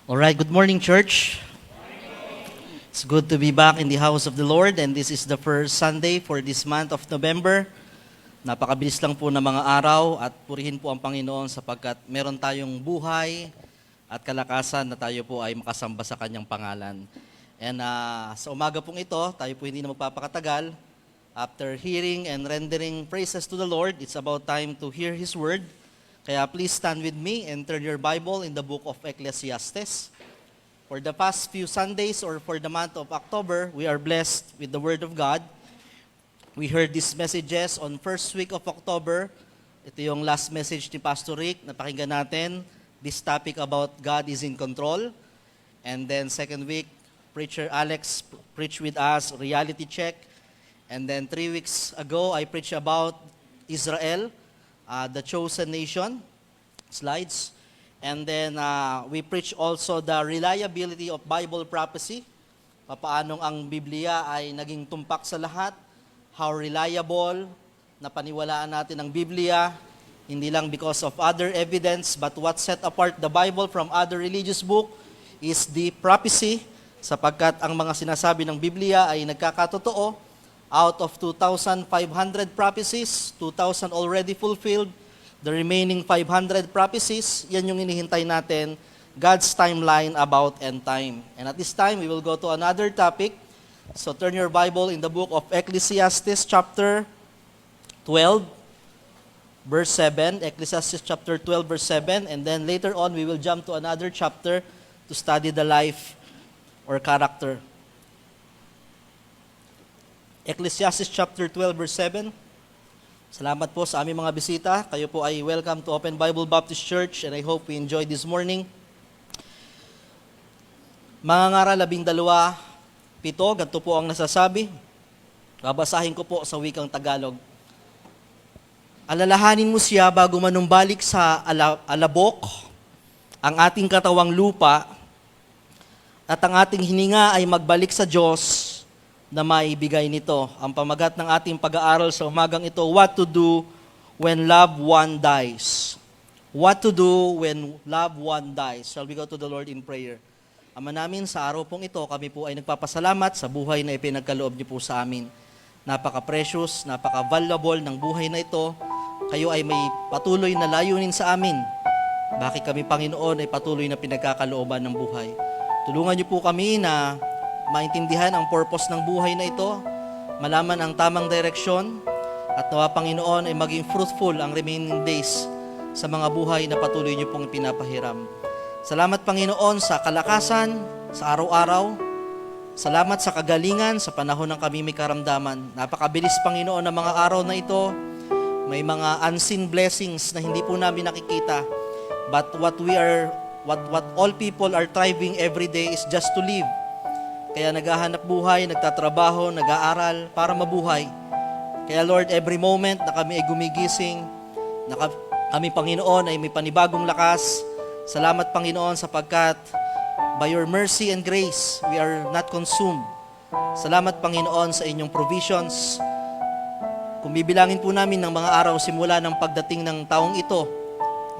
All right, good morning, church. It's good to be back in the house of the Lord, and this is the first Sunday for this month of November. Napakabilis lang po ng mga araw at purihin po ang Panginoon sapagkat meron tayong buhay at kalakasan na tayo po ay makasamba sa Kanyang pangalan. And sa umaga pong ito, tayo po hindi na magpapakatagal. After hearing and rendering praises to the Lord, it's about time to hear His Word. Kaya please stand with me and turn your Bible in the book of Ecclesiastes. For the past few Sundays or for the month of October, we are blessed with the Word of God. We heard these messages on first week of October. Ito yung last message ni Pastor Rick. Napakinggan natin this topic about God is in control. And then second week, Preacher Alex preached with us, reality check. And then 3 weeks ago, I preached about Israel, the chosen nation, slides. And then we preach also the reliability of Bible prophecy. Paanong ang Biblia ay naging tumpak sa lahat. How reliable na paniwalaan natin ang Biblia. Hindi lang because of other evidence, but what set apart the Bible from other religious book is the prophecy. Sapagkat ang mga sinasabi ng Biblia ay nagkakatotoo. Out of 2,500 prophecies, 2,000 already fulfilled. The remaining 500 prophecies, yan yung inihintay natin, God's timeline about end time. And at this time, we will go to another topic. So turn your Bible in the book of Ecclesiastes chapter 12, verse 7. Ecclesiastes chapter 12, verse 7. And then later on, we will jump to another chapter to study the life or character. Ecclesiastes chapter 12, verse 7. Salamat po sa aming mga bisita. Kayo po ay welcome to Open Bible Baptist Church and I hope we enjoy this morning. Mga ngaral 12, ganito po ang nasasabi. Babasahin ko po sa wikang Tagalog. Alalahanin mo siya bago manumbalik sa alabok ang ating katawang lupa at ang ating hininga ay magbalik sa Diyos na maibigay nito. Ang pamagat ng ating pag-aaral sa umagang ito, what to do when loved one dies. What to do when loved one dies. Shall we go to the Lord in prayer? Ama namin, sa araw pong ito, kami po ay nagpapasalamat sa buhay na ipinagkaloob niyo po sa amin. Napaka-precious, napaka-valuable ng buhay na ito. Kayo ay may patuloy na layunin sa amin. Bakit kami, Panginoon, ay patuloy na pinagkakalooban ng buhay. Tulungan niyo po kami na maintindihan ang purpose ng buhay na ito, malaman ang tamang direksyon, at nawa, Panginoon, ay maging fruitful ang remaining days sa mga buhay na patuloy niyo pong pinapahiram. Salamat, Panginoon, sa kalakasan, sa araw-araw. Salamat sa kagalingan, sa panahon ng kami may karamdaman. Napakabilis, Panginoon, ng mga araw na ito. May mga unseen blessings na hindi po namin nakikita. But what all people are thriving every day is just to live. Kaya naghahanap buhay, nagtatrabaho, nag-aaral para mabuhay. Kaya Lord, every moment na kami ay gumigising, na kami, Panginoon, ay may panibagong lakas. Salamat, Panginoon, sapagkat by your mercy and grace, we are not consumed. Salamat, Panginoon, sa inyong provisions. Kung bibilangin po namin ng mga araw simula ng pagdating ng taong ito,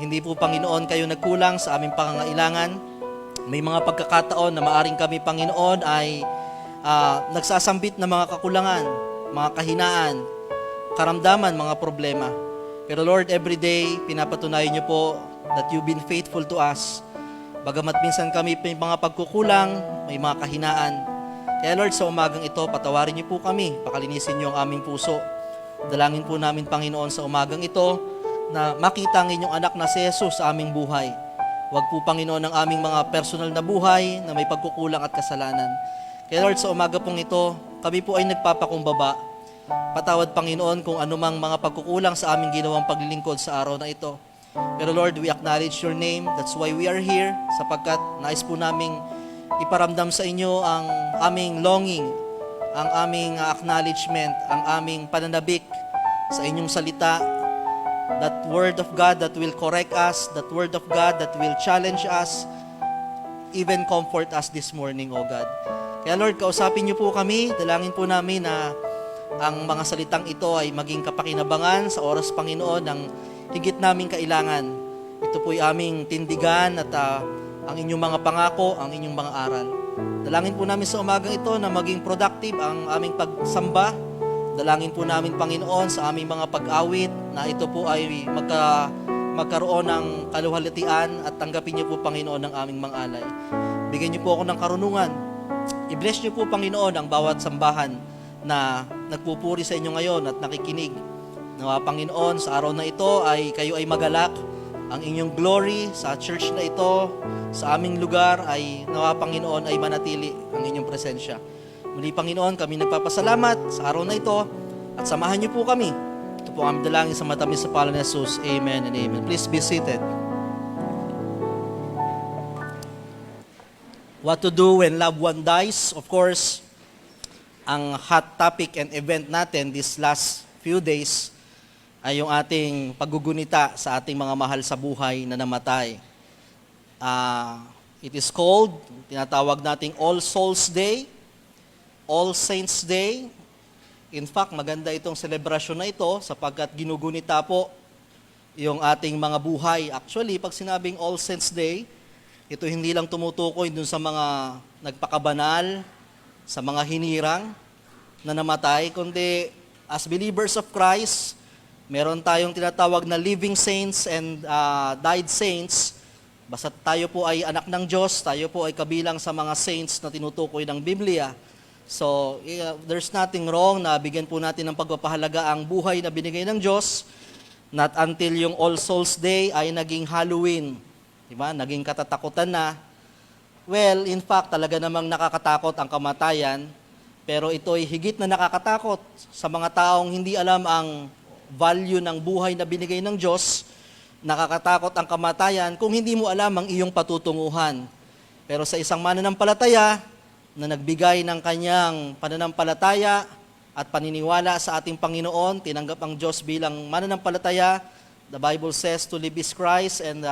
hindi po, Panginoon, kayo nagkulang sa aming pangangailangan. May mga pagkakataon na maaring kami, Panginoon, ay nagsasambit ng mga kakulangan, mga kahinaan, karamdaman, mga problema. Pero Lord, every day, pinapatunayan niyo po that you've been faithful to us. Bagamat minsan kami may mga pagkukulang, may mga kahinaan. Kaya Lord, sa umagang ito, patawarin niyo po kami, pakalinisin niyo ang aming puso. Dalangin po namin, Panginoon, sa umagang ito, na makita ang inyong anak na si Jesus sa aming buhay. Huwag po, Panginoon, ang aming mga personal na buhay na may pagkukulang at kasalanan. Kaya Lord, sa umaga pong ito, kami po ay nagpapakumbaba. Patawad, Panginoon, kung anumang mga pagkukulang sa aming ginawang paglilingkod sa araw na ito. Pero Lord, we acknowledge your name. That's why we are here, sapagkat nais po naming iparamdam sa inyo ang aming longing, ang aming acknowledgement, ang aming pananabik sa inyong salita. That word of God that will correct us, that word of God that will challenge us, even comfort us this morning, O God. Kaya Lord, kausapin niyo po kami, dalangin po namin na ang mga salitang ito ay maging kapakinabangan sa oras, Panginoon, ng higit naming kailangan. Ito po'y aming tindigan at ang inyong mga pangako, ang inyong mga aral. Dalangin po namin sa umagang ito na maging productive ang aming pagsamba. Dalangin po namin, Panginoon, sa aming mga pag-awit na ito po ay magkaroon ng kaluhalatian at tanggapin niyo po, Panginoon, ang aming mga alay. Bigyan niyo po ako ng karunungan. I-bless niyo po, Panginoon, ang bawat sambahan na nagpupuri sa inyo ngayon at nakikinig. Nawa, Panginoon, sa araw na ito ay kayo ay magalak. Ang inyong glory sa church na ito, sa aming lugar, ay nawa, Panginoon, ay manatili ang inyong presensya. Muli, Panginoon, kami nagpapasalamat sa araw na ito at samahan niyo po kami. Ito po ang aming dalangin sa matamis sa pangalan ni Jesus. Amen and amen. Please be seated. What to do when loved one dies? Of course, ang hot topic and event natin this last few days ay yung ating paggugunita sa ating mga mahal sa buhay na namatay. It is called, tinatawag nating All Souls Day, All Saints Day. In fact, maganda itong selebrasyon na ito sapagkat ginugunita po yung ating mga buhay. Actually, pag sinabing All Saints Day, ito hindi lang tumutukoy dun sa mga nagpakabanal, sa mga hinirang na namatay, kundi as believers of Christ, meron tayong tinatawag na living saints and died saints. Basta tayo po ay anak ng Diyos, tayo po ay kabilang sa mga saints na tinutukoy ng Biblia. So, there's nothing wrong na bigyan po natin ng pagpapahalaga ang buhay na binigay ng Diyos, not until yung All Souls Day ay naging Halloween. Diba? Naging katatakutan na. Well, in fact, talaga namang nakakatakot ang kamatayan, pero ito ay higit na nakakatakot sa mga taong hindi alam ang value ng buhay na binigay ng Diyos. Nakakatakot ang kamatayan kung hindi mo alam ang iyong patutunguhan. Pero sa isang mananampalataya na nagbigay ng kanyang pananampalataya at paniniwala sa ating Panginoon, tinanggap ang Diyos bilang mananampalataya, the Bible says to live is Christ and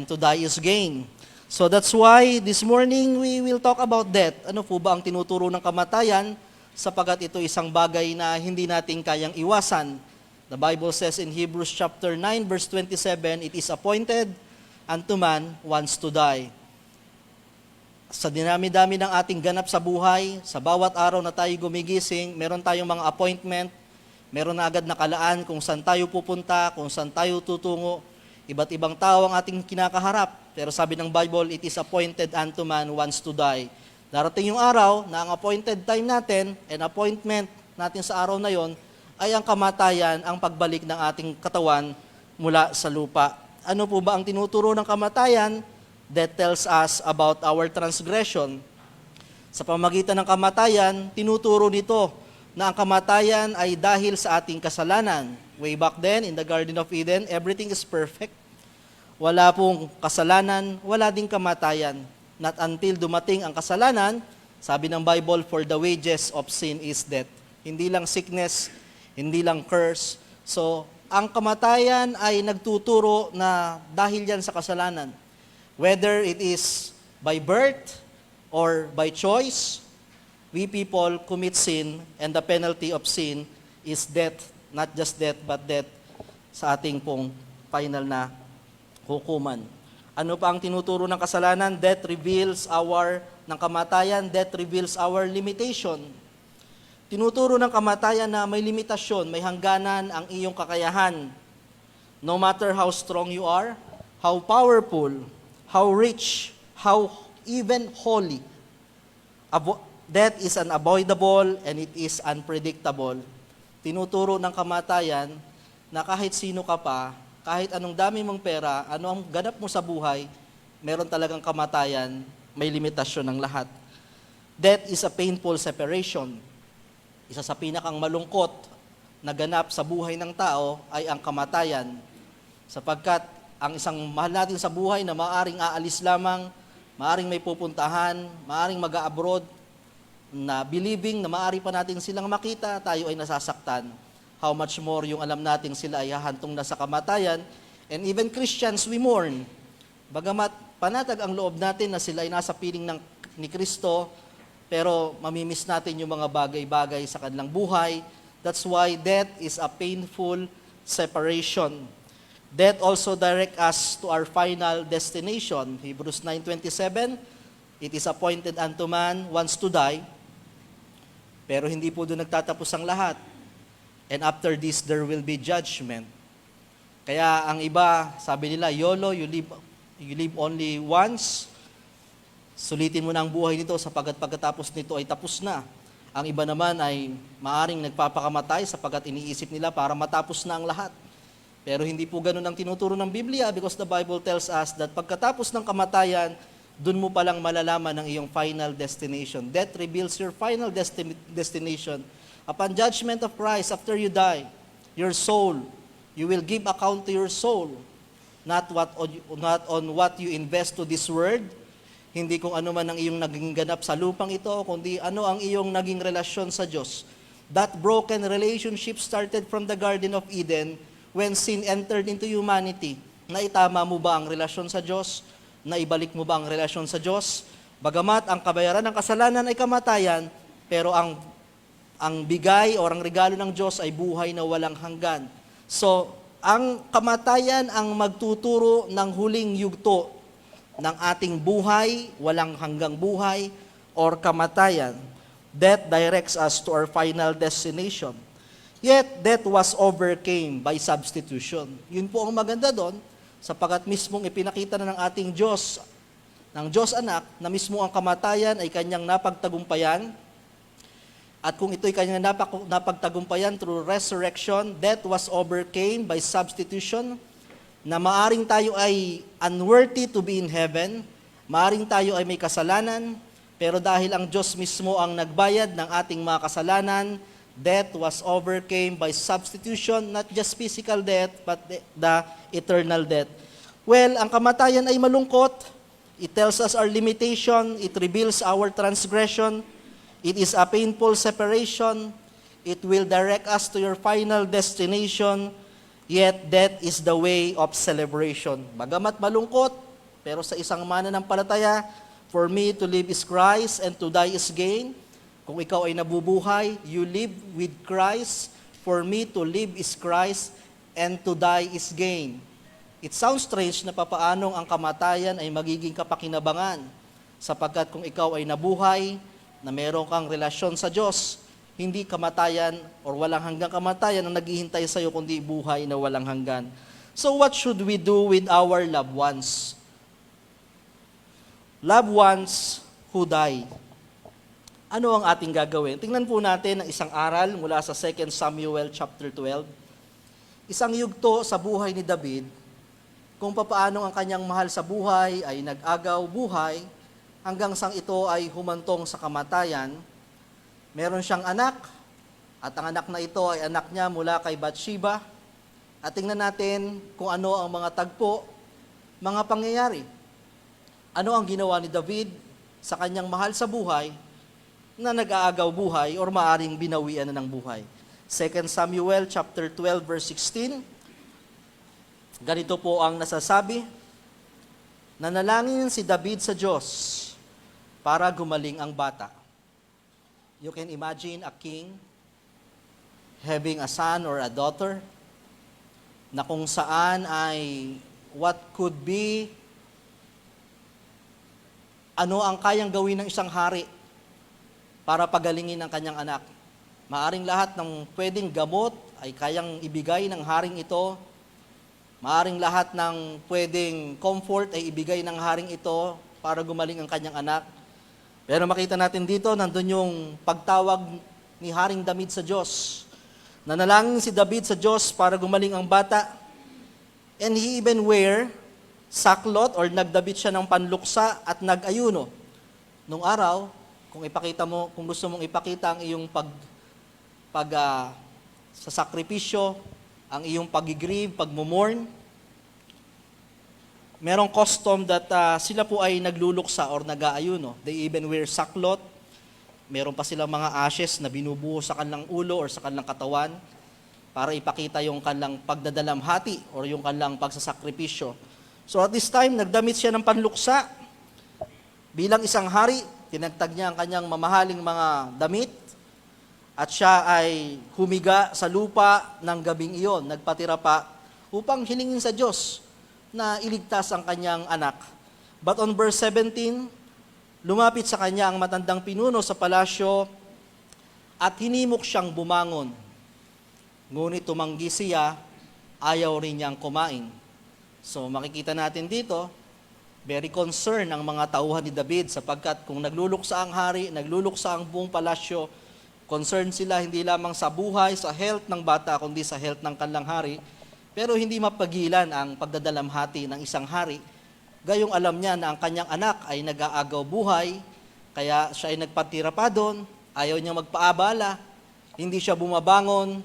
to die is gain. So that's why this morning we will talk about death. Ano po ba ang tinuturo ng kamatayan? Sapagat ito isang bagay na hindi natin kayang iwasan. The Bible says in Hebrews chapter 9 verse 27, it is appointed unto man once to die. Sa dinami-dami ng ating ganap sa buhay, sa bawat araw na tayo gumigising, meron tayong mga appointment, meron na agad nakalaan kung saan tayo pupunta, kung saan tayo tutungo. Iba't ibang tao ang ating kinakaharap. Pero sabi ng Bible, it is appointed unto man once to die. Darating yung araw na ang appointed time natin and appointment natin sa araw na yon ay ang kamatayan, ang pagbalik ng ating katawan mula sa lupa. Ano po ba ang tinuturo ng kamatayan? That tells us about our transgression. Sa pamagitan ng kamatayan, tinuturo nito na ang kamatayan ay dahil sa ating kasalanan. Way back then, in the Garden of Eden, everything is perfect. Wala pong kasalanan, wala ding kamatayan. Not until dumating ang kasalanan, sabi ng Bible, for the wages of sin is death. Hindi lang sickness, hindi lang curse. So, ang kamatayan ay nagtuturo na dahil yan sa kasalanan. Whether it is by birth or by choice, we people commit sin, and the penalty of sin is death. Not just death, but death sa ating pong final na hukuman. Ano pa ang tinuturo ng kasalanan? Death reveals ng kamatayan, death reveals our limitation. Tinuturo ng kamatayan na may limitasyon, may hangganan ang iyong kakayahan. No matter how strong you are, how powerful, how rich, how even holy, death is unavoidable and it is unpredictable. Tinuturo ng kamatayan na kahit sino ka pa, kahit anong dami mong pera, ano ang ganap mo sa buhay, meron talagang kamatayan, may limitasyon ng lahat. Death is a painful separation. Isa sa pinakang malungkot na ganap sa buhay ng tao ay ang kamatayan. Sapagkat ang isang mahal natin sa buhay na maaring aalis lamang, maaring may pupuntahan, maaring mag-abroad, na believing na maaari pa natin silang makita, tayo ay nasasaktan. How much more yung alam natin sila ay hahantong na sa kamatayan. And even Christians, we mourn. Bagamat panatag ang loob natin na sila ay nasa piling ni Kristo, pero mamimiss natin yung mga bagay-bagay sa kanilang buhay. That's why death is a painful separation. Death also direct us to our final destination. Hebrews 9:27, it is appointed unto man once to die, pero hindi po doon nagtatapos ang lahat. And after this, there will be judgment. Kaya ang iba, sabi nila, YOLO, you live only once. Sulitin mo na ang buhay nito sapagkat pagkatapos nito ay tapos na. Ang iba naman ay maaring nagpapakamatay sapagkat iniisip nila para matapos na ang lahat. Pero hindi po ganun ang tinuturo ng Biblia because the Bible tells us that pagkatapos ng kamatayan, dun mo palang malalaman ang iyong final destination. Death reveals your final destination. Upon judgment of Christ, after you die, your soul, you will give account to your soul, not on what you invest to this world, hindi kung ano man ang iyong naging ganap sa lupang ito, kundi ano ang iyong naging relasyon sa Diyos. That broken relationship started from the Garden of Eden when sin entered into humanity. Naitama mo ba ang relasyon sa Diyos? Naibalik mo ba ang relasyon sa Diyos? Bagamat ang kabayaran ng kasalanan ay kamatayan, pero ang bigay o ang regalo ng Diyos ay buhay na walang hanggan. So, ang kamatayan ang magtuturo ng huling yugto ng ating buhay, walang hanggang buhay, or kamatayan. Death directs us to our final destination. Yet, death was overcame by substitution. Yun po ang maganda doon, sapagkat mismong ipinakita na ng ating Diyos, ng Diyos anak, na mismo ang kamatayan ay kanyang napagtagumpayan. At kung ito'y kanyang napagtagumpayan through resurrection, death was overcame by substitution, na maaring tayo ay unworthy to be in heaven, maaring tayo ay may kasalanan, pero dahil ang Diyos mismo ang nagbayad ng ating mga kasalanan, death was overcame by substitution, not just physical death, but the eternal death. Well, ang kamatayan ay malungkot. It tells us our limitation. It reveals our transgression. It is a painful separation. It will direct us to your final destination. Yet, death is the way of celebration. Bagamat malungkot, pero sa isang mananampalataya, for me to live is Christ and to die is gain. Kung ikaw ay nabubuhay, you live with Christ. For me to live is Christ and to die is gain. It sounds strange na papaanong ang kamatayan ay magiging kapakinabangan, sapagkat kung ikaw ay nabuhay, na meron kang relasyon sa Diyos, hindi kamatayan or walang hanggang kamatayan ang naghihintay sa iyo, kundi buhay na walang hanggan. So what should we do with our loved ones? Loved ones who die. Ano ang ating gagawin? Tingnan po natin ang isang aral mula sa 2 Samuel chapter 12. Isang yugto sa buhay ni David, kung papaano ang kanyang mahal sa buhay ay nag-agaw buhay, hanggang sang ito ay humantong sa kamatayan. Meron siyang anak, at ang anak na ito ay anak niya mula kay Bathsheba. At tingnan natin kung ano ang mga tagpo, mga pangyayari. Ano ang ginawa ni David sa kanyang mahal sa buhay na nag-aagaw buhay or maaring binawian na ng buhay. 2 Samuel chapter 12 verse 16. Ganito po ang nasasabi. Nanalangin si David sa Diyos para gumaling ang bata. You can imagine a king having a son or a daughter na kung saan ay what could be, ano ang kayang gawin ng isang hari para pagalingin ang kanyang anak. Maaring lahat ng pwedeng gamot ay kayang ibigay ng haring ito. Maaring lahat ng pwedeng comfort ay ibigay ng haring ito para gumaling ang kanyang anak. Pero makita natin dito, nandun yung pagtawag ni Haring David sa Diyos. Nanalangin si David sa Diyos para gumaling ang bata. And he even wear saklot or nagdabit siya ng panluksa at nag-ayuno. Nung araw, kung gusto mong ipakita ang iyong sa sakripisyo, ang iyong pag-grieve, pag-mourn, merong custom that sila po ay nagluluksa or nag-aayuno. They even wear saklot. Meron pa silang mga ashes na binubuhos sa kanilang ulo or sa kanilang katawan para ipakita yung kanilang pagdadalamhati or yung kanilang pagsasakripisyo. So at this time, nagdamit siya ng panluksa. Bilang isang hari, tinagtag niya ang kanyang mamahaling mga damit at siya ay humiga sa lupa ng gabing iyon. Nagpatira pa upang hilingin sa Diyos na iligtas ang kanyang anak. But on verse 17, lumapit sa kanya ang matandang pinuno sa palasyo at hinimok siyang bumangon. Ngunit tumanggi siya, ayaw rin niyang kumain. So makikita natin dito, very concerned ang mga tauhan ni David sapagkat kung nagluluksa ang hari, nagluluksa ang buong palasyo, concerned sila hindi lamang sa buhay, sa health ng bata, kundi sa health ng kanilang hari. Pero hindi mapagilan ang pagdadalamhati ng isang hari. Gayong alam niya na ang kanyang anak ay nag-aagaw buhay, kaya siya ay nagpatira pa doon, ayaw niyang magpaabala, hindi siya bumabangon,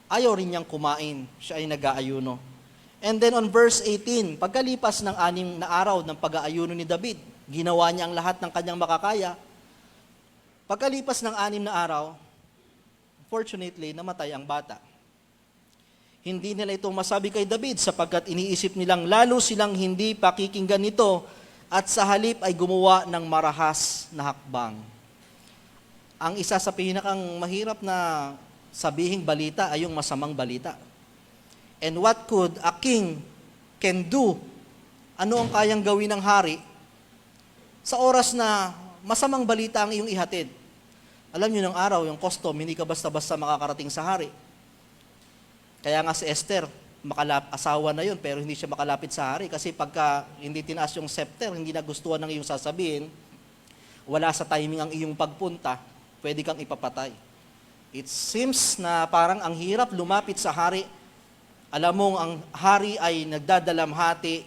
ayaw rin niyang kumain, siya ay nag-aayuno. And then on verse 18, pagkalipas ng 6 na araw ng pag-aayuno ni David, ginawa niya ang lahat ng kanyang makakaya. Pagkalipas ng 6 na araw, fortunately, namatay ang bata. Hindi nila itong masabi kay David sapagkat iniisip nilang lalo silang hindi pakikinggan nito at sa halip ay gumawa ng marahas na hakbang. Ang isa sa pinakang mahirap na sabihing balita ay yung masamang balita. And what could a king can do? Ano ang kayang gawin ng hari sa oras na masamang balita ang iyong ihatid? Alam niyo ng araw, yung custom, hindi ka basta-basta makakarating sa hari. Kaya nga si Esther, asawa na yun, pero hindi siya makalapit sa hari kasi pagka hindi tinaas yung scepter, hindi nagustuhan ng iyong sasabihin, wala sa timing ang iyong pagpunta, pwede kang ipapatay. It seems na parang ang hirap lumapit sa hari. Alam mong ang hari ay nagdadalamhati,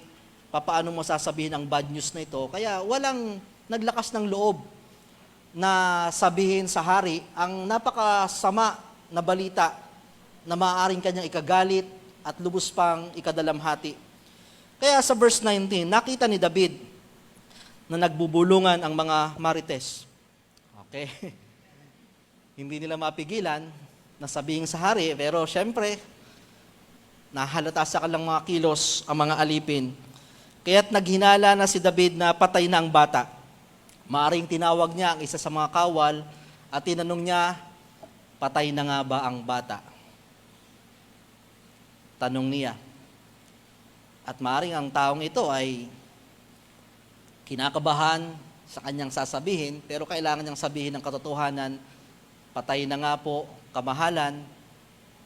papaano mo sasabihin ang bad news na ito? Kaya walang naglakas ng loob na sabihin sa hari ang napakasama na balita na maaaring kanyang ikagalit at lubos pang ikadalamhati. Kaya sa verse 19, nakita ni David na nagbubulungan ang mga marites. Okay? Hindi nila mapigilan na sabihin sa hari, pero syempre, nahalata sa kanilang mga kilos ang mga alipin. Kaya't naghinala na si David na patay na ang bata. Maaring tinawag niya ang isa sa mga kawal at tinanong niya, patay na nga ba ang bata? Tanong niya. At maaring ang taong ito ay kinakabahan sa kanyang sasabihin, pero kailangan niyang sabihin ng katotohanan, patay na nga po, kamahalan,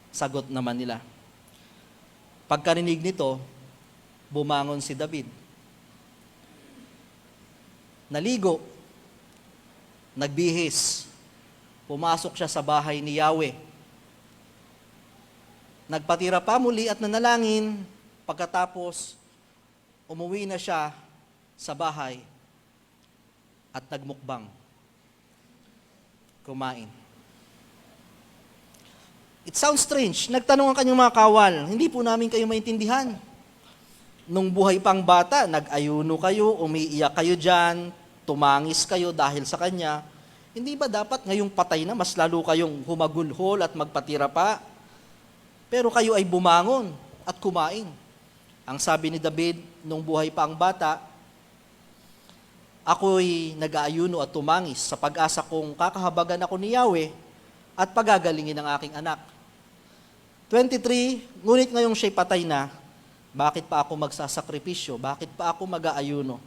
sagot naman nila. Pagkarinig nito, bumangon si David. Naligo, nagbihis, pumasok siya sa bahay ni Yahweh. Nagpatira pa muli at nanalangin, pagkatapos umuwi na siya sa bahay at nagmukbang. Kumain. It sounds strange. Nagtanong ang kanyang mga kawal, hindi po namin kayo maintindihan. Nung buhay pang bata, nag-ayuno kayo, umiiyak kayo dyan, tumangis kayo dahil sa kanya. Hindi ba dapat ngayong patay na, mas lalo kayong humagulhol at magpatira pa? Pero kayo ay bumangon at kumain. Ang sabi ni David, nung buhay pa ang bata, ako'y nag-aayuno at tumangis sa pag-asa kong kakahabagan ako ni Yahweh at pagagalingin ang aking anak. 23, ngunit ngayong siya'y patay na, bakit pa ako magsasakripisyo? Bakit pa ako mag-aayuno?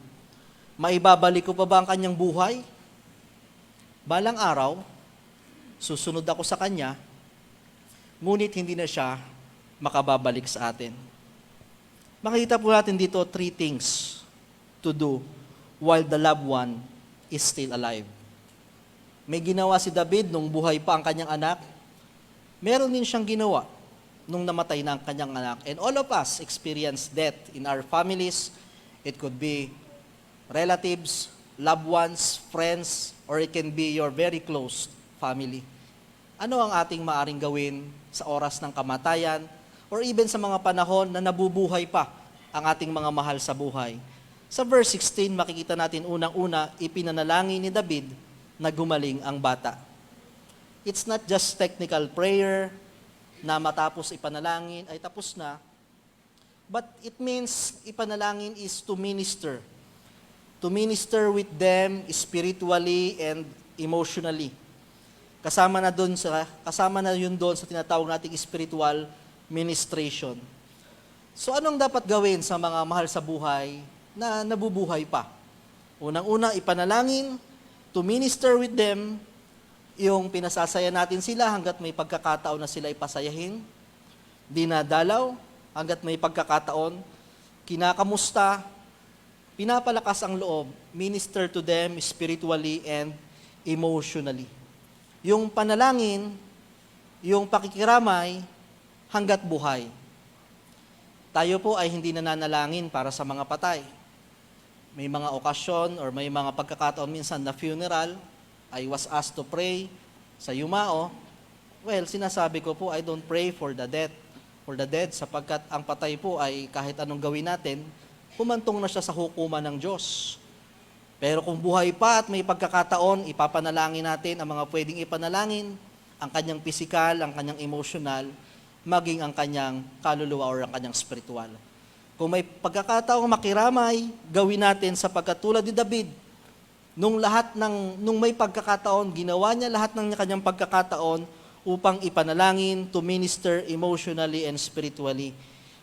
Maibabalik ko pa ba ang kanyang buhay? Balang araw, susunod ako sa kanya, ngunit hindi na siya makababalik sa atin. Makikita po natin dito 3 things to do while the loved one is still alive. May ginawa si David nung buhay pa ang kanyang anak. Meron din siyang ginawa nung namatay na ang kanyang anak. And all of us experience death in our families. It could be relatives, loved ones, friends, or it can be your very close family. Ano ang ating maaring gawin sa oras ng kamatayan or even sa mga panahon na nabubuhay pa ang ating mga mahal sa buhay? Sa verse 16, makikita natin unang-una, ipinanalangin ni David na gumaling ang bata. It's not just technical prayer na matapos ipanalangin ay tapos na, but it means ipanalangin is to minister. To minister with them spiritually and emotionally. Kasama na yun doon sa tinatawag nating spiritual ministration. So anong dapat gawin sa mga mahal sa buhay na nabubuhay pa? Unang-una, ipanalangin, to minister with them, yung pinasasaya natin sila hanggat may pagkakataon na sila ipasayahin, dinadalaw hanggat may pagkakataon, kinakamusta, pinapalakas ang loob, minister to them spiritually and emotionally. Yung panalangin, yung pakikiramay, hanggat buhay. Tayo po ay hindi nananalangin para sa mga patay. May mga okasyon or may mga pagkakataon minsan na funeral, I was asked to pray sa yumao. Well, sinasabi ko po, I don't pray for the dead sapagkat ang patay po ay kahit anong gawin natin, humantong na siya sa hukuman ng Diyos. Pero kung buhay pa at may pagkakataon, ipapanalangin natin ang mga pwedeng ipanalangin, ang kanyang pisikal, ang kanyang emotional, maging ang kanyang kaluluwa or ang kanyang spiritual. Kung may pagkakataong makiramay, gawin natin sapagkat tulad ni David, nung may pagkakataon, ginawa niya lahat ng kanyang pagkakataon upang ipanalangin, to minister emotionally and spiritually.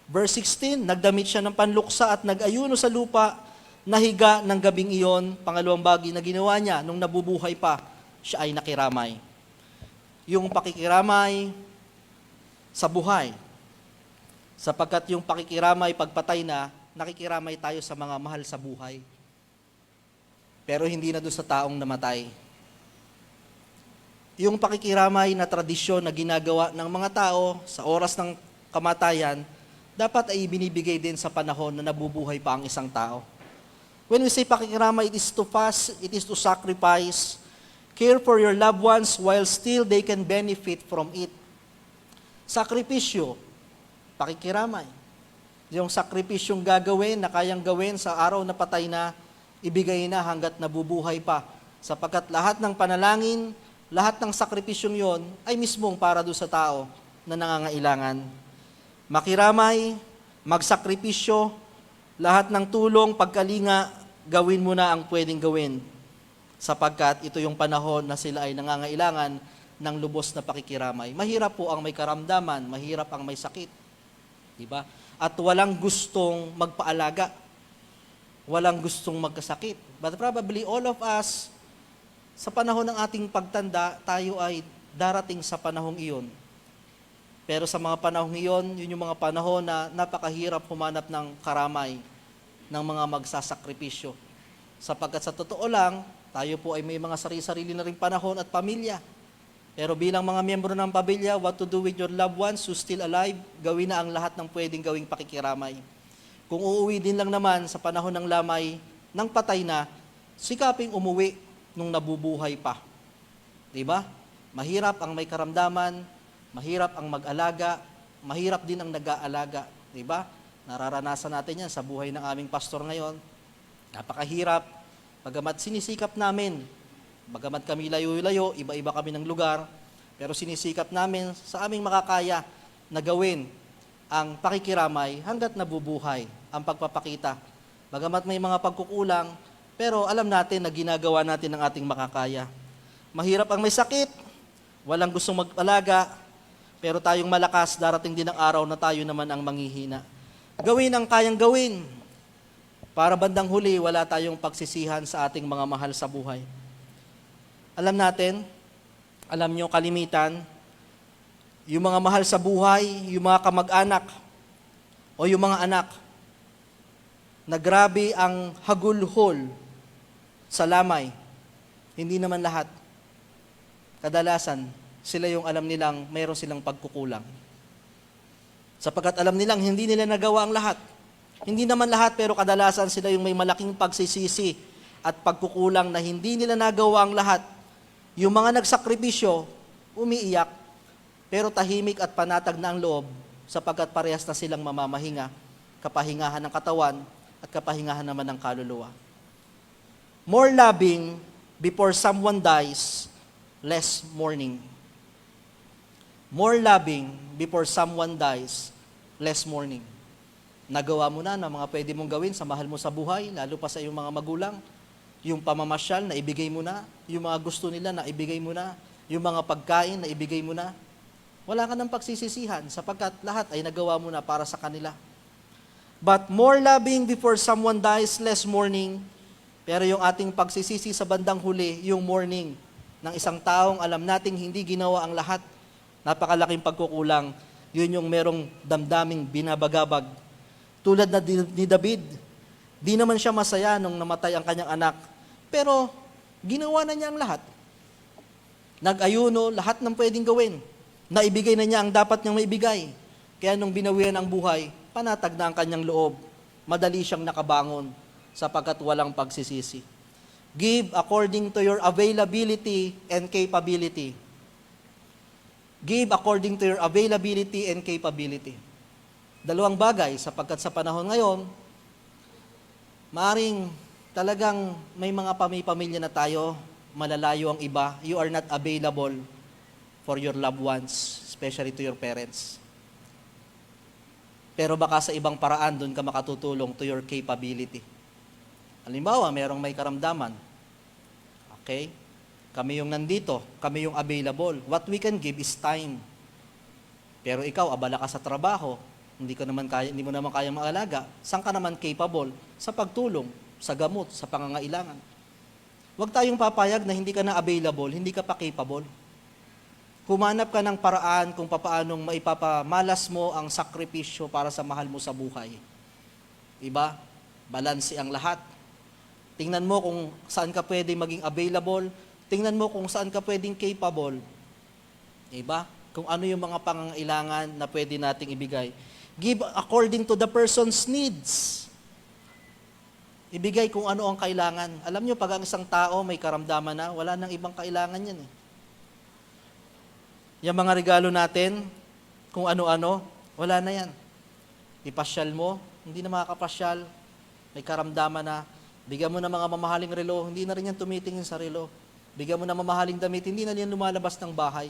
Verse 16, nagdamit siya ng panluksa at nag-ayuno sa lupa, nahiga ng gabing iyon. Pangalawang bagay na ginawa niya, nung nabubuhay pa, siya ay nakiramay. Yung pakikiramay sa buhay. Sapagkat yung pakikiramay, pagpatay na, nakikiramay tayo sa mga mahal sa buhay. Pero hindi na doon sa taong namatay. Yung pakikiramay na tradisyon na ginagawa ng mga tao sa oras ng kamatayan, dapat ay binibigay din sa panahon na nabubuhay pa ang isang tao. When we say pakikiramay, it is to fast, it is to sacrifice, care for your loved ones while still they can benefit from it. Sakripisyo, pakikiramay. Yung sakripisyong gagawin na kayang gawin sa araw na patay na, ibigay na hanggat nabubuhay pa. Sapagkat lahat ng panalangin, lahat ng sakripisyong yon ay mismong para doon sa tao na nangangailangan. Makiramay, magsakripisyo, lahat ng tulong, pagkalinga, gawin mo na ang pwedeng gawin. Sapagkat ito yung panahon na sila ay nangangailangan ng lubos na pakikiramay. Mahirap po ang may karamdaman, mahirap ang may sakit. Diba? At walang gustong magpaalaga. Walang gustong magkasakit. But probably all of us, sa panahon ng ating pagtanda, tayo ay darating sa panahong iyon. Pero sa mga panahong iyon, yun yung mga panahon na napakahirap humanap ng karamay, ng mga magsasakripisyo. Sapagkat sa totoo lang, tayo po ay may mga sarili-sarili na ring panahon at pamilya. Pero bilang mga miyembro ng pamilya, what to do with your loved ones who still alive, gawin na ang lahat ng pwedeng gawing pakikiramay. Kung uuwi din lang naman sa panahon ng lamay, ng patay na, sikaping umuwi nung nabubuhay pa. Diba? Mahirap ang may karamdaman, mahirap ang mag-alaga, mahirap din ang nag-aalaga. Diba? Nararanasan natin yan sa buhay ng aming pastor ngayon. Napakahirap. Bagamat sinisikap namin, bagamat kami layo-layo, iba-iba kami ng lugar, pero sinisikap namin sa aming makakaya na gawin ang pakikiramay hanggat nabubuhay ang pagpapakita. Bagamat may mga pagkukulang, pero alam natin na ginagawa natin ang ating makakaya. Mahirap ang may sakit, walang gustong mag-alaga, pero tayong malakas, darating din ang araw na tayo naman ang manghihina. Gawin ang kayang gawin, para bandang huli, wala tayong pagsisihan sa ating mga mahal sa buhay. Alam natin, alam nyo kalimitan, yung mga mahal sa buhay, yung mga kamag-anak, o yung mga anak, na grabe ang hagulhol sa lamay. Hindi naman lahat. Kadalasan, sila yung alam nilang mayroon silang pagkukulang. Sapagkat alam nilang hindi nila nagawa ang lahat. Hindi naman lahat, pero kadalasan sila yung may malaking pagsisisi at pagkukulang na hindi nila nagawa ang lahat. Yung mga nagsakripisyo, umiiyak, pero tahimik at panatag na ang loob sapagkat parehas na silang mamamahinga, kapahingahan ng katawan at kapahingahan naman ng kaluluwa. More loving before someone dies, less mourning. More loving before someone dies, less mourning. Nagawa mo na mga pwede mong gawin sa mahal mo sa buhay, lalo pa sa iyong mga magulang. Yung pamamasyal na ibigay mo na, yung mga gusto nila na ibigay mo na, yung mga pagkain na ibigay mo na. Wala ka ng pagsisisihan sapagkat lahat ay nagawa mo na para sa kanila. But more loving before someone dies, less mourning. Pero yung ating pagsisisi sa bandang huli, yung mourning ng isang taong alam nating hindi ginawa ang lahat, napakalaking pagkukulang, yun yung merong damdaming binabagabag. Tulad na ni David, di naman siya masaya nung namatay ang kanyang anak, pero ginawa na niya ang lahat. Nag-ayuno, lahat ng pwedeng gawin. Naibigay na niya ang dapat niyang maibigay. Kaya nung binawian ang buhay, panatag na ang kanyang loob. Madali siyang nakabangon sapagkat walang pagsisisi. Give according to your availability and capability. Give according to your availability and capability. Dalawang bagay, sapagkat sa panahon ngayon, maaring talagang may mga pamilya na tayo, malalayo ang iba, you are not available for your loved ones, especially to your parents. Pero baka sa ibang paraan, doon ka makatutulong to your capability. Halimbawa, merong may karamdaman. Okay? Kami yung nandito, kami yung available. What we can give is time. Pero ikaw, abala ka sa trabaho, hindi mo naman kayang maalaga. Saan ka naman capable? Sa pagtulong, sa gamot, sa pangangailangan. Huwag tayong papayag na hindi ka na available, hindi ka pa capable. Humanap ka ng paraan kung paanong maipapamalas mo ang sakripisyo para sa mahal mo sa buhay. Diba? Balanse ang lahat. Tingnan mo kung saan ka pwedeng maging available. Tingnan mo kung saan ka pwedeng capable. Diba? Kung ano yung mga pangangailangan na pwede nating ibigay. Give according to the person's needs. Ibigay kung ano ang kailangan. Alam nyo, pag ang isang tao may karamdaman na, wala nang ibang kailangan yan eh. Yung mga regalo natin, kung ano-ano, wala na yan. Ipasyal mo, hindi na makakapasyal, may karamdaman na, bigyan mo ng mga mamahaling relo, hindi na rin yan tumitingin sa relo. Bigyan mo ng mamahaling damit, hindi na yan lumalabas ng bahay.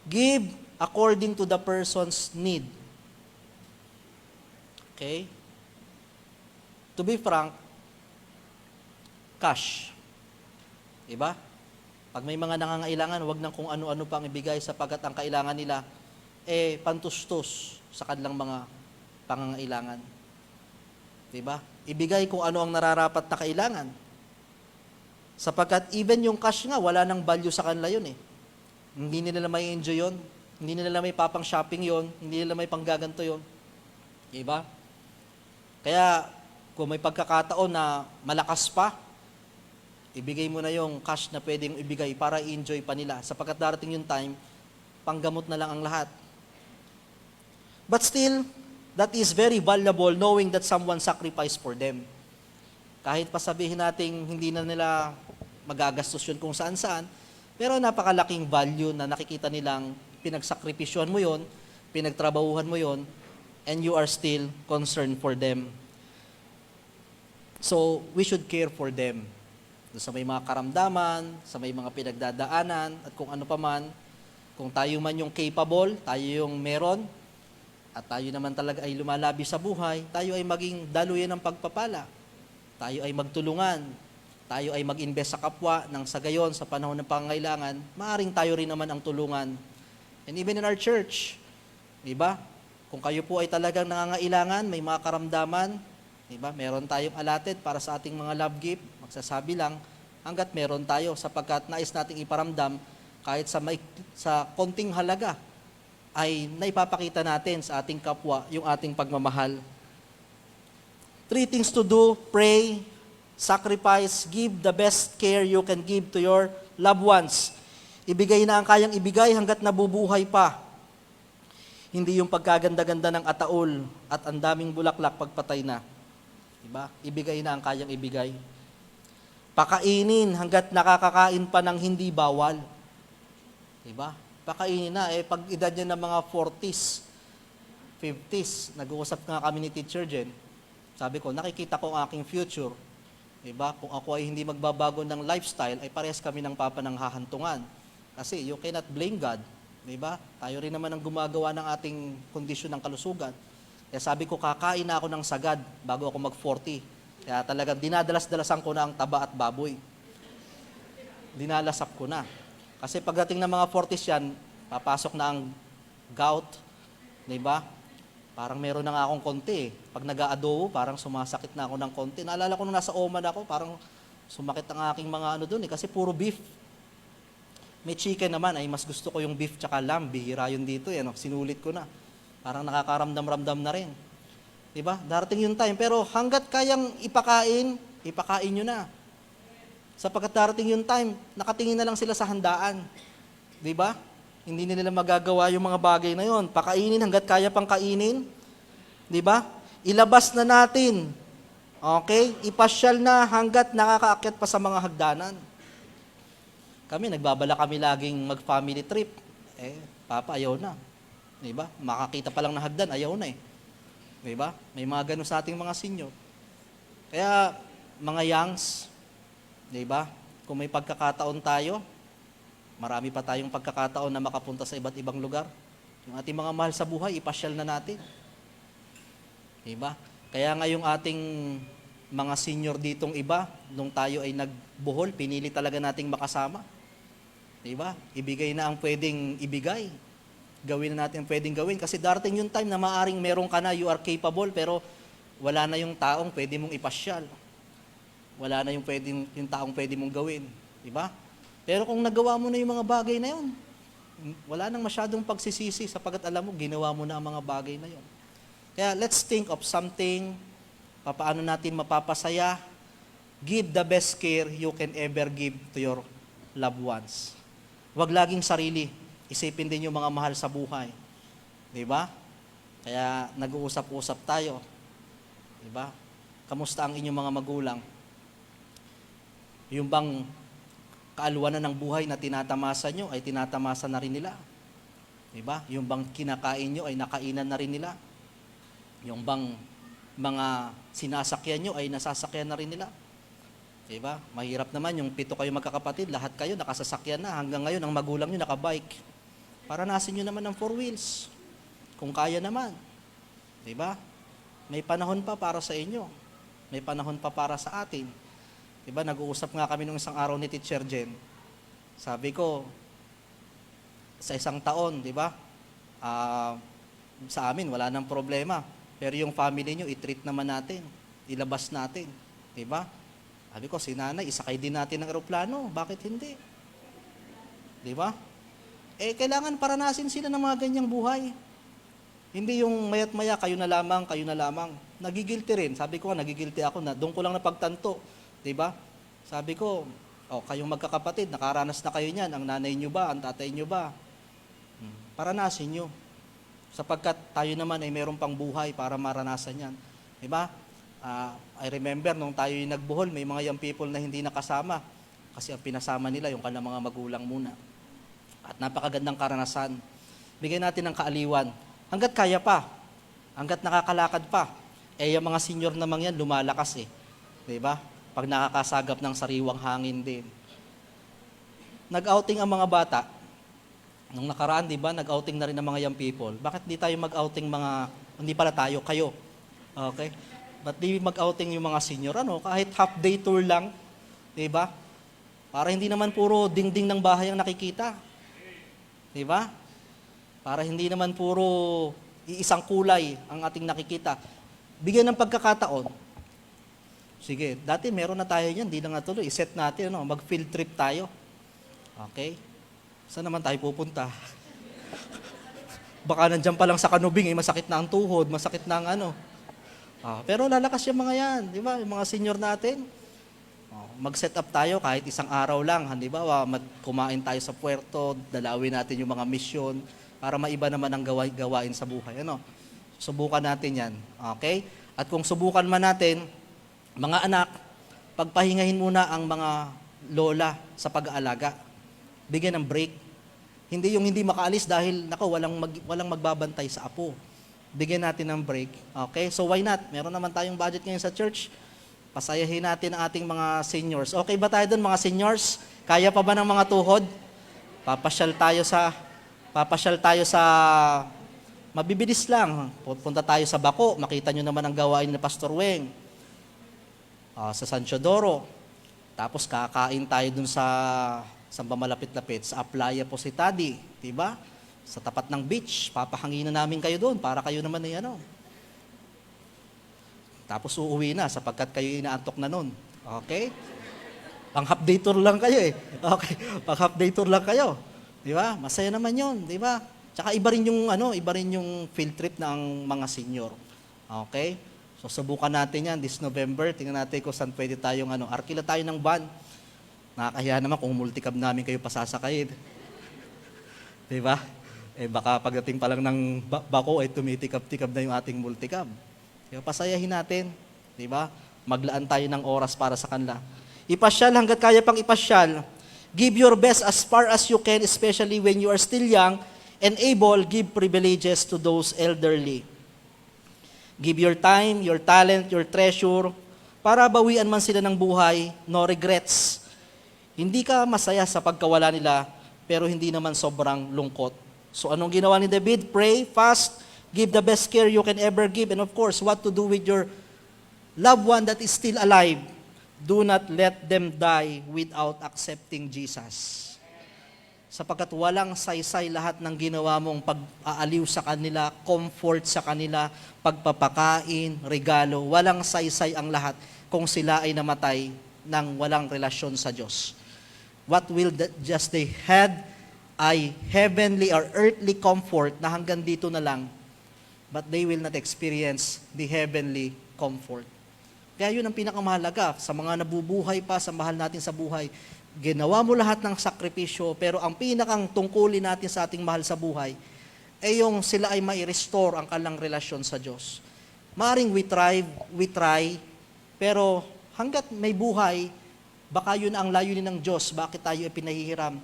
Give according to the person's need. Okay? To be frank, cash. Diba? Pag may mga nangangailangan, wag nang kung ano-ano pang ibigay sapagkat ang kailangan nila, pantustos sa kanilang mga pangangailangan. Diba? Ibigay kung ano ang nararapat na kailangan. Sapagkat even yung cash nga, wala nang value sa kanila yun eh. Hindi nila may enjoy yun. Hindi nila may papang shopping yun. Hindi nila may panggaganto yun. Diba? Kaya, kung may pagkakataon na malakas pa, ibigay mo na yung cash na pwedeng ibigay para i-enjoy pa nila. Sapagkat darating yung time, panggamot na lang ang lahat. But still, that is very valuable knowing that someone sacrificed for them. Kahit pa sabihin natin hindi na nila magagastos yun kung saan-saan, pero napakalaking value na nakikita nilang pinagsakripisyohan mo yun, pinagtrabahuhan mo yun, and you are still concerned for them. So, we should care for them. Sa may mga karamdaman, sa may mga pinagdadaanan, at kung ano pa man, kung tayo man yung capable, tayo yung meron, at tayo naman talaga ay lumalabi sa buhay, tayo ay maging daluyan ng pagpapala. Tayo ay magtulungan. Tayo ay mag-invest sa kapwa nang sa gayon, sa panahon ng pangangailangan, maaring tayo rin naman ang tulungan. And even in our church, diba? Kung kayo po ay talagang nangangailangan, may mga karamdaman, diba? Meron tayong allotted para sa ating mga love gift, magsasabi lang, hanggat meron tayo, sapagkat nais nating iparamdam, kahit sa konting halaga, ay naipapakita natin sa ating kapwa yung ating pagmamahal. 3 things to do: pray, sacrifice, give the best care you can give to your loved ones. Ibigay na ang kayang ibigay hanggat nabubuhay pa. Hindi yung pagkaganda-ganda ng ataol at ang daming bulaklak pagpatay na. Diba? Ibigay na ang kayang ibigay. Pakainin hanggat nakakakain pa ng hindi bawal. Diba? Pakainin na. Pag edad niya ng mga 40s, 50s, nag-uusap nga kami ni Teacher Jen, sabi ko, nakikita ko ang aking future. Diba? Kung ako ay hindi magbabago ng lifestyle, ay parehas kami ng papa ng hahantungan. Kasi you cannot blame God. Diba? Tayo rin naman ang gumagawa ng ating kondisyon ng kalusugan. Kaya sabi ko, kakain na ako ng sagad bago ako mag-40. Kaya talagang dinadalas-dalasan ko na ang taba at baboy. Dinalasap ko na. Kasi pagdating ng mga 40s yan, papasok na ang gout, diba? Parang meron na nga akong konti eh. Pag nag-aadobo, parang sumasakit na ako ng konti. Naalala ko nung nasa Oman ako, parang sumakit ang aking mga ano doon eh, kasi puro beef. May chicken naman, ay mas gusto ko yung beef tsaka lamb. Bihira yun dito eh, no? Sinulit ko na. Parang nakakaramdam-ramdam na rin. Diba? Darating yung time. Pero hanggat kayang ipakain nyo na. Sapagkat darating yung time, nakatingin na lang sila sa handaan. Diba? Hindi nila magagawa yung mga bagay na yon. Pakainin hanggat kaya pang kainin. Diba? Ilabas na natin. Okay? Ipasyal na hanggat nakakaakyat pa sa mga hagdanan. Kami, nagbabala kami laging mag-family trip. Papa, ayaw na. Diba? Makakita pa lang na hagdan, ayaw na eh. Diba? May mga ganun sa ating mga senior. Kaya, mga youngs, diba? Kung may pagkakataon tayo, marami pa tayong pagkakataon na makapunta sa iba't ibang lugar. Yung ating mga mahal sa buhay, ipasyal na natin. Diba? Kaya nga yung ating mga senior ditong iba, nung tayo ay nagbuhol, pinili talaga nating makasama. Diba? Ibigay na ang pwedeng ibigay. Gawin na natin ang pwedeng gawin. Kasi darating yung time na maaring meron ka na, you are capable, pero wala na yung taong pwede mong ipasyal. Wala na yung taong pwede mong gawin. Diba? Pero kung nagawa mo na yung mga bagay na yun, wala nang masyadong pagsisisi sapagkat alam mo, ginawa mo na ang mga bagay na yun. Kaya let's think of something, paano natin mapapasaya. Give the best care you can ever give to your loved ones. Huwag laging sarili. Isipin din yung mga mahal sa buhay. Diba? Kaya nag-uusap-usap tayo. Diba? Kamusta ang inyong mga magulang? Yung bang kaalwanan ng buhay na tinatamasa nyo, ay tinatamasa na rin nila. Diba? Yung bang kinakain nyo, ay nakainan na rin nila. Yung bang mga sinasakyan nyo, ay nasasakyan na rin nila. Diba? Mahirap naman yung 7 kayo magkakapatid, lahat kayo nakasasakyan na. Hanggang ngayon, ang magulang nyo nakabike. Paranasin nyo naman ng 4 wheels. Kung kaya naman. Diba? May panahon pa para sa inyo. May panahon pa para sa atin. Diba? Nag-uusap nga kami nung isang araw ni Teacher Jen. Sabi ko, sa isang taon, diba? Sa amin, wala nang problema. Pero yung family nyo, i-treat naman natin. Ilabas natin. Diba? Sabi ko, si nanay, isakay din natin ng eroplano. Bakit hindi? Diba? Kailangan paranasin sila ng mga ganyang buhay. Hindi yung mayat maya, kayo na lamang. Nagigilty rin. Sabi ko, nagigilty ako na doon ko lang napagtanto. Diba? Sabi ko, kayong magkakapatid, nakaranas na kayo niyan. Ang nanay nyo ba? Ang tatay nyo ba? Paranasin nyo. Sapagkat tayo naman ay meron pang buhay para maranasan yan. Diba? I remember nung tayo yung nagbuhol, may mga young people na hindi nakasama. Kasi ang pinasama nila yung kanilang mga magulang muna. At napakagandang karanasan. Bigyan natin ng kaaliwan. Hanggat kaya pa, hanggat nakakalakad pa, yung mga senior naman yan, lumalakas eh. Diba? Pag nakakasagap ng sariwang hangin din. Nag-outing ang mga bata. Nung nakaraan, diba, nag-outing na rin ang mga young people. Bakit di tayo mag-outing hindi pala tayo, kayo. Okay? Ba't di mag-outing yung mga senior? Kahit half-day tour lang. Diba? Para hindi naman puro dingding ng bahay ang nakikita. Diba? Para hindi naman puro iisang kulay ang ating nakikita. Bigyan ng pagkakataon. Sige, dati meron na tayo yan, di na nga tuloy. I-set natin, mag-field trip tayo. Okay? Saan naman tayo pupunta? Baka nandyan pa lang sa kanubing, masakit na ang tuhod, masakit na ang pero lalakas yung mga yan, di ba? Yung mga senior natin. Mag-set up tayo kahit isang araw lang, di ba? Kumain tayo sa puerto, dalawin natin yung mga misyon para maiba naman ang gawain sa buhay. Subukan natin yan. Okay? At kung subukan man natin, mga anak, pagpahingahin muna ang mga lola sa pag-aalaga. Bigyan ng break. Hindi yung hindi makaalis dahil walang magbabantay sa apo. Bigyan natin ng break. Okay? So why not? Meron naman tayong budget ngayon sa church. Pasayahin natin ang ating mga seniors. Okay ba tayo doon, mga seniors? Kaya pa ba ng mga tuhod? Papasyal tayo sa mabibilis lang. Punta tayo sa Bako. Makita nyo naman ang gawain ni Pastor Weng. Sa San Teodoro. Tapos kakain tayo dun sa malapit-lapit, sa Aplaya Positadi. Diba? Sa tapat ng beach, papahanginan namin kayo doon para kayo naman ay ano. Tapos uuwi na sapagkat kayo inaantok na noon. Okay? Pang-half-day tour lang kayo eh. Okay, pang-half-day tour lang kayo. Di ba? Masaya naman yun, di ba? Tsaka iba rin yung field trip ng mga senior. Okay? So subukan natin yan this November. Tingnan natin kung saan pwede tayong arkila tayo ng van. Nakakahiya naman kung multicab namin kayo pasasakayin. Di ba? Baka pagdating pa lang ng bako ay tumitikab-tikab na yung ating multicab. Kaya pasayahin natin, di ba? Maglaan tayo ng oras para sa kanila. Ipasyal hanggat kaya pang ipasyal. Give your best as far as you can, especially when you are still young and able, give privileges to those elderly. Give your time, your talent, your treasure, para bawian man sila ng buhay, no regrets. Hindi ka masaya sa pagkawala nila, pero hindi naman sobrang lungkot. So anong ginawa ni David? Pray, fast, give the best care you can ever give, and of course, what to do with your loved one that is still alive. Do not let them die without accepting Jesus. Sapagkat walang saysay lahat ng ginawa mong pag-aaliw sa kanila, comfort sa kanila, pagpapakain, regalo. Walang saysay ang lahat kung sila ay namatay ng walang relasyon sa Diyos. What will just they had ay heavenly or earthly comfort na hanggang dito na lang, but they will not experience the heavenly comfort. Kaya yun ang pinakamahalaga sa mga nabubuhay pa, sa mahal natin sa buhay. Ginawa mo lahat ng sakripisyo, pero ang pinakang tungkulin natin sa ating mahal sa buhay ay yung sila ay mai-restore ang kanilang relasyon sa Diyos. Maaring we try, pero hanggat may buhay, baka yun ang layunin ng Diyos, bakit tayo ay pinahihiram,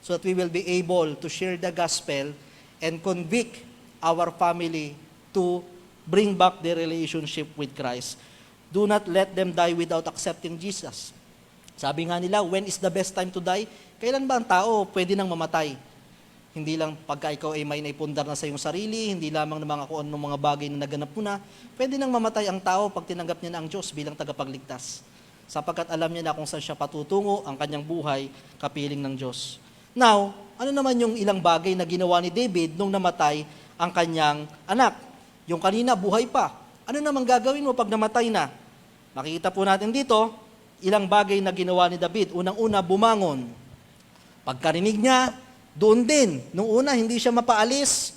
so that we will be able to share the gospel and convict our family to bring back their relationship with Christ. Do not let them die without accepting Jesus. Sabi nga nila, when is the best time to die? Kailan ba ang tao pwede nang mamatay? Hindi lang pagka ikaw ay may naipundar na sa iyong sarili, hindi lamang ng mga kung anong mga bagay na naganap mo na, pwede nang mamatay ang tao pag tinanggap niya na ang Diyos bilang tagapagligtas. Sapagkat alam niya na kung saan siya patutungo, ang kanyang buhay, kapiling ng Diyos. Now, ano naman yung ilang bagay na ginawa ni David nung namatay ang kanyang anak? Yung kanina, buhay pa. Ano naman gagawin mo pag namatay na? Makikita po natin dito, ilang bagay na ginawa ni David. Unang-una, bumangon. Pagkarinig niya, doon din. Nung una, hindi siya mapaalis.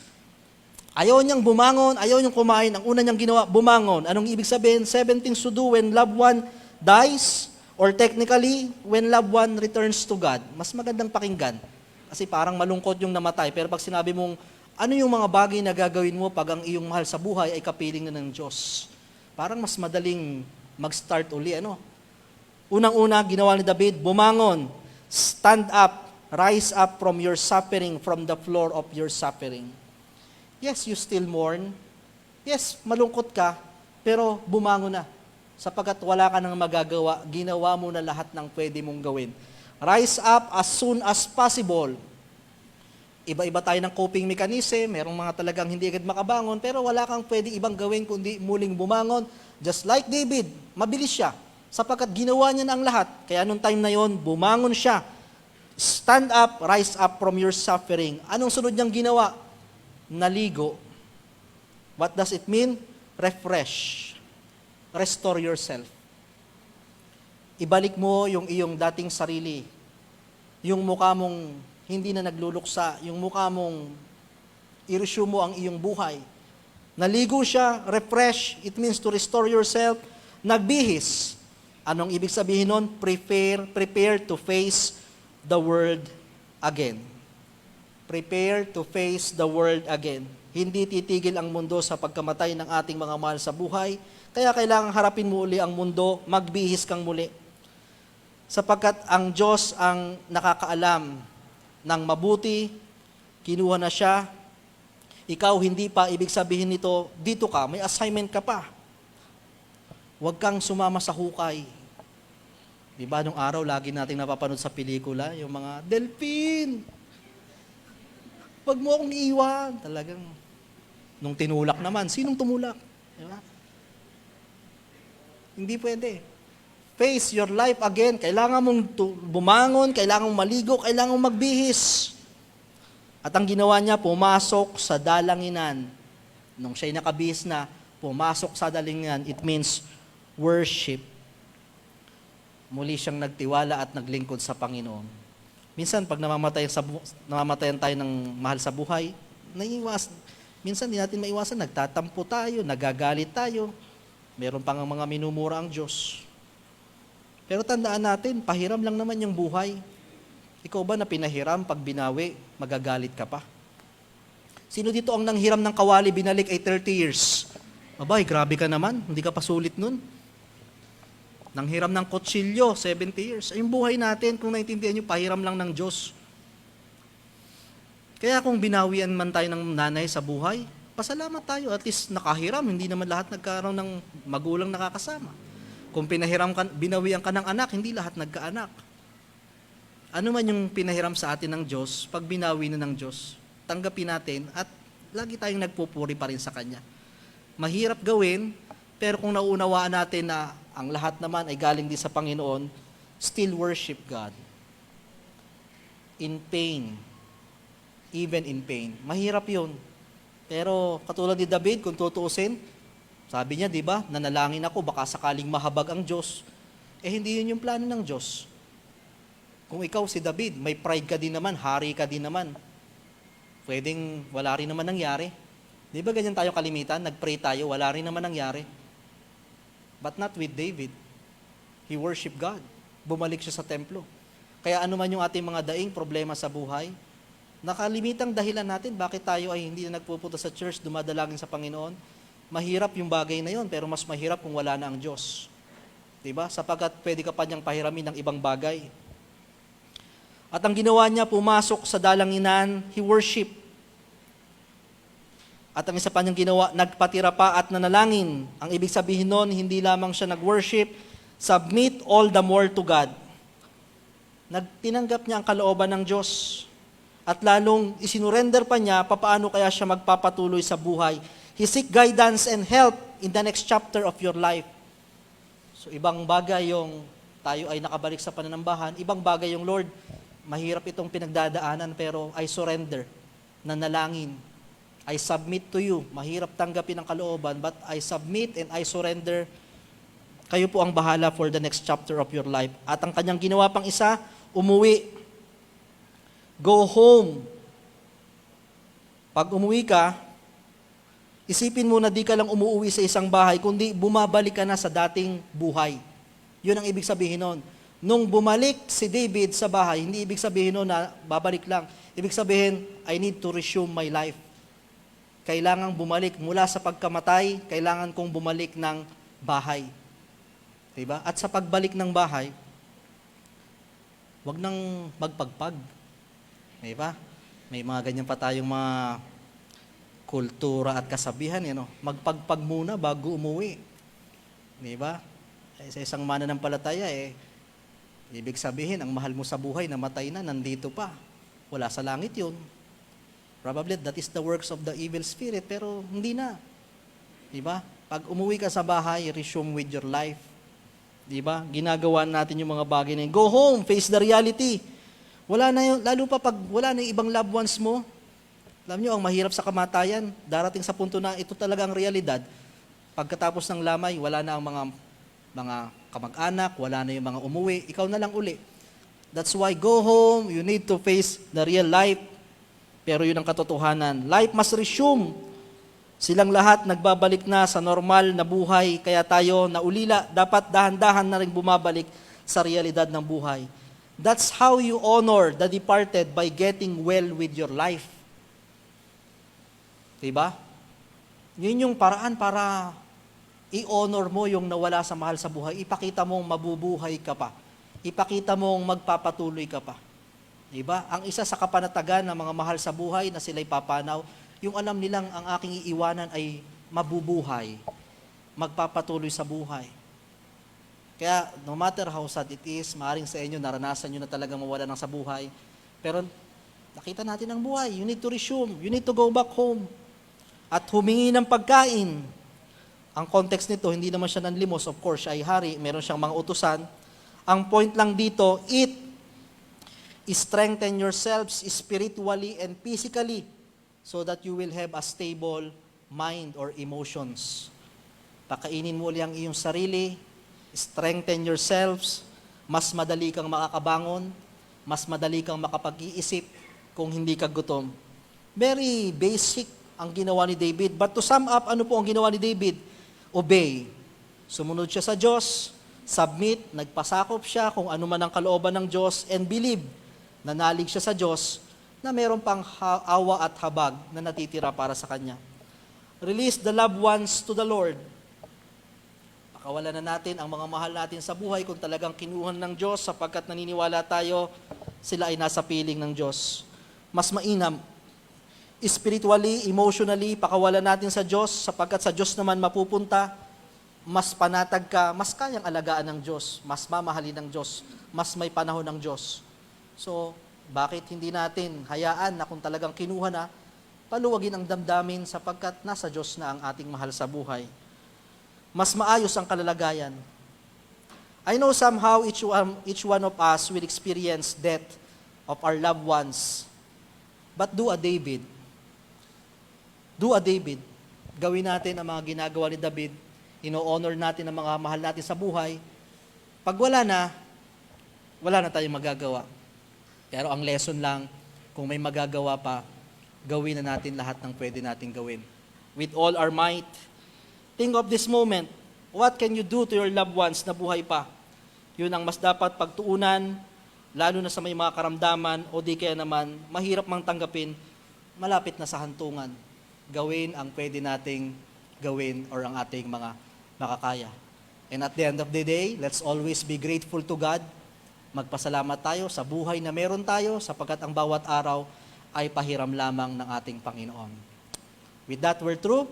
Ayaw niyang bumangon, ayaw niyang kumain. Ang una niyang ginawa, bumangon. Anong ibig sabihin? 7 things to do when loved one dies, or technically, when loved one returns to God. Mas magandang pakinggan. Kasi parang malungkot yung namatay. Pero pag sinabi mong, ano yung mga bagay na gagawin mo pag ang iyong mahal sa buhay ay kapiling na ng Diyos? Parang mas madaling mag-start uli, Unang-una, ginawa ni David, bumangon, stand up, rise up from your suffering, from the floor of your suffering. Yes, you still mourn. Yes, malungkot ka, pero bumangon na. Sapagkat wala ka nang magagawa, ginawa mo na lahat ng pwede mong gawin. Rise up as soon as possible. Iba-iba tayo ng coping mechanism, merong mga talagang hindi agad makabangon, pero wala kang pwede ibang gawin kundi muling bumangon. Just like David, mabilis siya. Sapagkat ginawa niya na ang lahat. Kaya nung time na yon, bumangon siya. Stand up, rise up from your suffering. Anong sunod niyang ginawa? Naligo. What does it mean? Refresh. Restore yourself. Ibalik mo yung iyong dating sarili. Yung mukha mong hindi na nagluluksa. Yung mukha mong i-resume mo ang iyong buhay. Naligo siya, refresh. It means to restore yourself. Nagbihis. Anong ibig sabihin nun? Prepare to face the world again. Prepare to face the world again. Hindi titigil ang mundo sa pagkamatay ng ating mga mahal sa buhay. Kaya kailangan harapin mo uli ang mundo, magbihis kang muli. Sapagkat ang Diyos ang nakakaalam ng mabuti, kinuha na siya. Ikaw hindi pa, ibig sabihin nito, dito ka, may assignment ka pa. Huwag kang sumama sa hukay. Diba, nung araw, lagi nating napapanood sa pelikula, yung mga, Delphine! Huwag mo akong iiwan. Talagang, nung tinulak naman, sinong tumulak? Diba? Hindi pwede. Face your life again. Kailangan mong bumangon, kailangan mong maligo, kailangan mong magbihis. At ang ginawa niya, pumasok sa dalanginan. Nung siya'y nakabihis na, pumasok sa dalanginan, it means worship. Muli siyang nagtiwala at naglingkod sa Panginoon. Minsan, pag namamatayan tayo ng mahal sa buhay, minsan di natin maiwasan, nagtatampo tayo, nagagalit tayo, meron pang mga minumura ang Diyos. Pero tandaan natin, pahiram lang naman yung buhay. Ikaw ba na pinahiram, pag binawi, magagalit ka pa? Sino dito ang nanghiram ng kawali, binalik ay 30 years? Abay, grabe ka naman, hindi ka pa sulit nun. Nanghiram ng kutsilyo, 70 years. Ay, yung buhay natin, kung naintindihan nyo, pahiram lang ng Diyos. Kaya kung binawian man tayo ng nanay sa buhay, pasalamat tayo, at least nakahiram, hindi naman lahat nagkaroon ng magulang nakakasama. Kung binawian ka ng anak, hindi lahat nagkaanak. Ano man yung pinahiram sa atin ng Diyos, pag binawi na ng Diyos, tanggapin natin at lagi tayong nagpupuri pa rin sa Kanya. Mahirap gawin, pero kung nauunawaan natin na ang lahat naman ay galing din sa Panginoon, still worship God. In pain. Even in pain. Mahirap yun. Pero katulad ni David, kung tutuusin, sabi niya, di ba, nanalangin ako, baka sakaling mahabag ang Diyos. Hindi yun yung plano ng Diyos. Kung ikaw si David, may pride ka din naman, hari ka din naman, pwedeng wala rin naman nangyari. Di ba ganyan tayo kalimitan? Nag-pray tayo, wala rin naman nangyari. But not with David. He worshiped God. Bumalik siya sa templo. Kaya ano man yung ating mga daing problema sa buhay, nakalimitang dahilan natin bakit tayo ay hindi na nagpupunta sa church, dumadalangin sa Panginoon. Mahirap yung bagay na yon, pero mas mahirap kung wala na ang Diyos. Diba? Sapagkat pwede ka pa niyang pahiramin ng ibang bagay. At ang ginawa niya, pumasok sa dalanginan, he worshiped. At ang isa pa niyang ginawa, nagpatira pa at nanalangin. Ang ibig sabihin nun, hindi lamang siya nag-worship, submit all the more to God. Tinanggap niya ang kalooban ng Diyos. At lalong isinurrender pa niya, papaano kaya siya magpapatuloy sa buhay. He seek guidance and help in the next chapter of your life. So ibang bagay yung tayo ay nakabalik sa pananambahan, ibang bagay yung Lord, mahirap itong pinagdadaanan pero I surrender, nanalangin. I submit to you. Mahirap tanggapin ang kalooban, but I submit and I surrender. Kayo po ang bahala for the next chapter of your life. At ang kanyang ginawa pang isa, umuwi. Go home. Pag umuwi ka, isipin mo na di ka lang umuwi sa isang bahay, kundi bumabalik ka na sa dating buhay. Yun ang ibig sabihin nun. Nung bumalik si David sa bahay, hindi ibig sabihin nun na babalik lang. Ibig sabihin, I need to resume my life. Kailangang bumalik mula sa pagkamatay, kailangan kong bumalik ng bahay. Diba? At sa pagbalik ng bahay, wag nang magpagpag. Diba? May mga ganyan pa tayong mga kultura at kasabihan, magpagpag muna bago umuwi. Diba? Sa isang mananampalataya, ibig sabihin, ang mahal mo sa buhay, namatay na, nandito pa. Wala sa langit yun. Probably that is the works of the evil spirit, pero hindi na. Diba? Pag umuwi ka sa bahay, resume with your life. Diba? Ginagawa natin yung mga bagay na yun. Go home, face the reality. Wala na yun, lalo pa pag wala na yung ibang loved ones mo. Alam nyo, ang mahirap sa kamatayan, darating sa punto na ito talaga ang realidad. Pagkatapos ng lamay, wala na ang mga kamag-anak, wala na yung mga umuwi, ikaw na lang uli. That's why go home, you need to face the real life. Pero yun ang katotohanan. Life must resume. Silang lahat nagbabalik na sa normal na buhay, kaya tayo na ulila, dapat dahan-dahan na rin bumabalik sa realidad ng buhay. That's how you honor the departed by getting well with your life. Diba? Yun yung paraan para i-honor mo yung nawala sa mahal sa buhay. Ipakita mong mabubuhay ka pa. Ipakita mong magpapatuloy ka pa. Diba? Ang isa sa kapanatagan ng mga mahal sa buhay na sila'y papanaw, yung alam nilang ang aking iiwanan ay mabubuhay, magpapatuloy sa buhay. Kaya no matter how sad it is, maaring sa inyo, naranasan nyo na talagang mawala ng sa buhay, pero nakita natin ang buhay, you need to resume, you need to go back home, at humingi ng pagkain. Ang context nito, hindi naman siya nanlimos, of course, siya ay hari, meron siyang mga utusan. Ang point lang dito, eat Strengthen yourselves spiritually and physically so that you will have a stable mind or emotions. Pakainin mo ulit ang iyong sarili, strengthen yourselves, mas madali kang makakabangon, mas madali kang makapag-iisip kung hindi ka gutom. Very basic ang ginawa ni David. But to sum up, ano po ang ginawa ni David? Obey. Sumunod siya sa Diyos, submit, nagpasakop siya kung ano man ang kalooban ng Diyos, and believe, nanalig siya sa Diyos na meron pang awa at habag na natitira para sa Kanya. Release the loved ones to the Lord. Pakawalan na natin ang mga mahal natin sa buhay kung talagang kinuhan ng Diyos sapagkat naniniwala tayo sila ay nasa piling ng Diyos. Mas mainam, spiritually, emotionally, pakawalan natin sa Diyos sapagkat sa Diyos naman mapupunta, mas panatag ka, mas kayang alagaan ng Diyos, mas mamahalin ng Diyos, mas may panahon ng Diyos. So, bakit hindi natin hayaan na kung talagang kinuha na, paluwagin ang damdamin sapagkat nasa Diyos na ang ating mahal sa buhay. Mas maayos ang kalalagayan. I know somehow each one of us will experience death of our loved ones. But do a David. Do a David. Gawin natin ang mga ginagawa ni David. Ino-honor natin ang mga mahal natin sa buhay. Pag wala na tayong magagawa. Pero ang lesson lang, kung may magagawa pa, gawin na natin lahat ng pwede natin gawin. With all our might, think of this moment. What can you do to your loved ones na buhay pa? Yun ang mas dapat pagtuunan, lalo na sa may mga karamdaman o di kaya naman mahirap mang tanggapin, malapit na sa hantungan. Gawin ang pwede nating gawin or ang ating mga makakaya. And at the end of the day, let's always be grateful to God. Magpasalamat tayo sa buhay na meron tayo sapagkat ang bawat araw ay pahiram lamang ng ating Panginoon. With that, we're through.